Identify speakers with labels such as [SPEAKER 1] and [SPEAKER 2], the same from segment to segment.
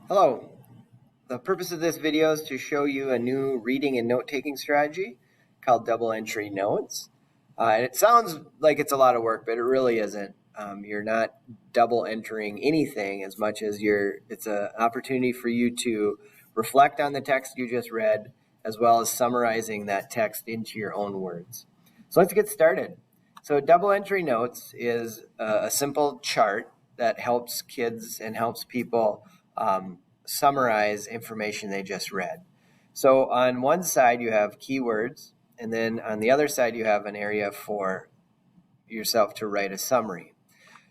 [SPEAKER 1] Hello. The purpose of this video is to show you a new reading and note-taking strategy called double entry notes. And it sounds like it's a lot of work, but it really isn't. You're not double entering anything as much as it's an opportunity for you to reflect on the text you just read, as well as summarizing that text into your own words. So let's get started. So double entry notes is a simple chart that helps kids and helps people summarize information they just read. So on one side you have keywords, and then on the other side you have an area for yourself to write a summary.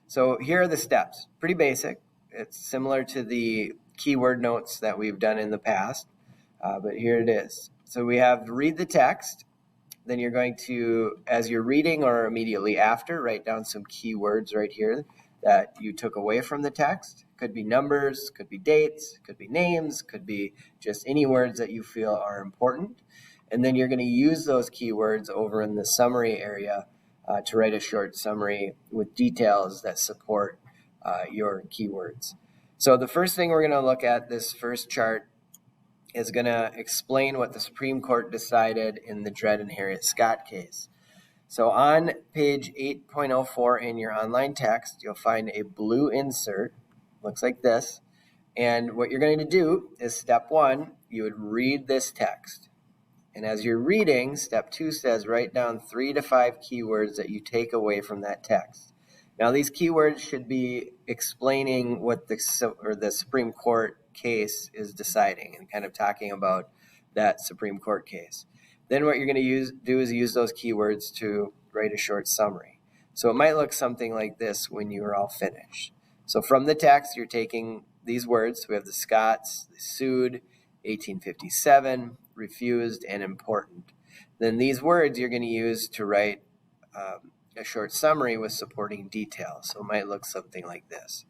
[SPEAKER 1] So here are the steps. Pretty basic. It's similar to the keyword notes that we've done in the past, but here it is. So we have read the text. Then you're going to, as you're reading or immediately after, write down some keywords right here that you took away from the text. Could be numbers, could be dates, could be names, could be just any words that you feel are important. And then you're going to use those keywords over in the summary area to write a short summary with details that support your keywords. So the first thing we're going to look at, this first chart, is going to explain what the Supreme Court decided in the Dred and Harriet Scott case. So on page 8.04 in your online text, you'll find a blue insert. Looks like this. And what you're going to do is step 1, you would read this text. And as you're reading, step 2 says write down 3 to 5 keywords that you take away from that text. Now these keywords should be explaining what the Supreme Court case is deciding and kind of talking about that Supreme Court case. Then what you're going to do is use those keywords to write a short summary. So it might look something like this when you are all finished. So from the text, you're taking these words. We have the Scots, the sued, 1857, refused, and important. Then these words you're going to use to write a short summary with supporting details. So it might look something like this.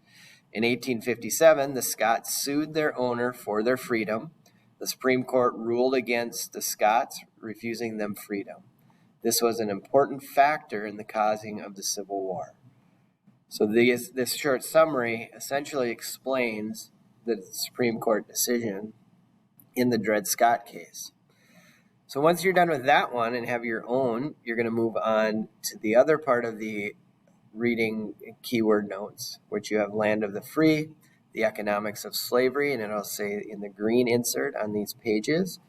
[SPEAKER 1] In 1857, the Scots sued their owner for their freedom. The Supreme Court ruled against the Scots, refusing them freedom. This was an important factor in the causing of the Civil War. So this short summary essentially explains the Supreme Court decision in the Dred Scott case. So once you're done with that one and have your own, you're going to move on to the other part of the reading keyword notes, which you have land of the free, the economics of slavery, and it'll say in the green insert on these pages,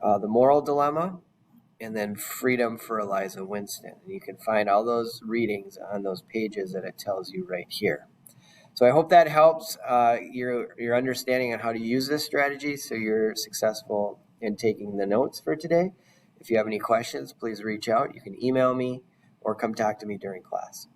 [SPEAKER 1] the moral dilemma, and then freedom for Eliza Winston. And you can find all those readings on those pages that it tells you right here. So I hope that helps your understanding on how to use this strategy so you're successful in taking the notes for today. If you have any questions, please reach out. You can email me or come talk to me during class.